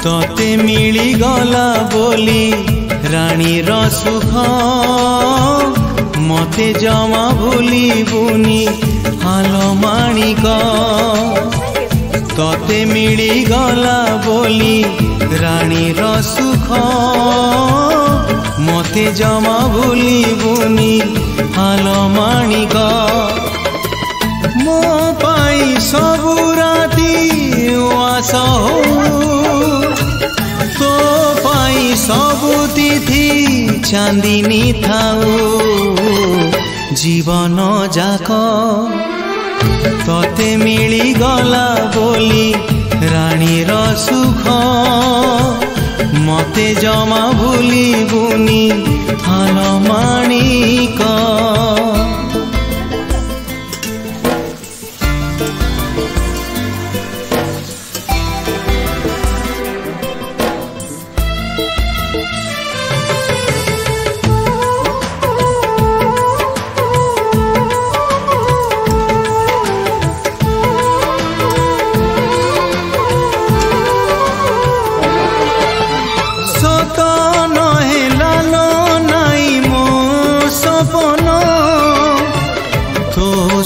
तोते मिली गला बोली रानी सुख मते जमा भूली बुनी हालो माणिक तोते मिली गला बोली रानी सुख मते जमा भूली बुनी हालो माणिक मो पाई सबु राती उआस हो तो पाई सबु तिथि चांदिनी थाऊ जीवन जाक तोते मिली गला बोली रानी सुख मते जमा भूली बुनी हालो माणिक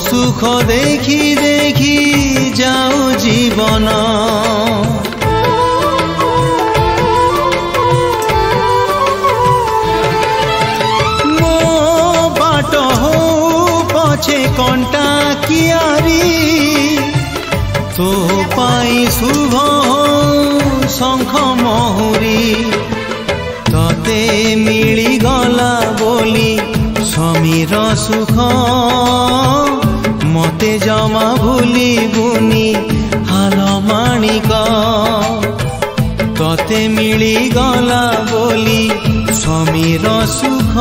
सुख देखी देखी जाऊ जीवन मो बाट हो पछे कंटा कियारी तो पाई शुभ हो शंख महुरी तते मिली गला बोली समीर सुख मते जमा भूली बुनी हालो माणिक तोते मिली गला बोली समीर सुख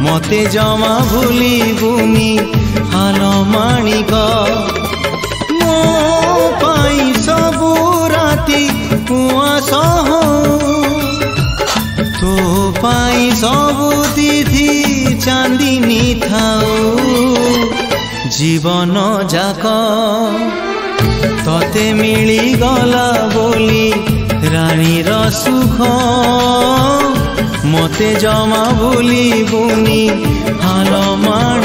मते जमा भूली बुनी हालो माणिक मो पाई सबु राती उआस हो तो पाई सबु तिथि चांदिनी थाऊ जीवन जाक तोते मिली गला बोली रानी सुख मते जमा भूली बुनी हालो माणिक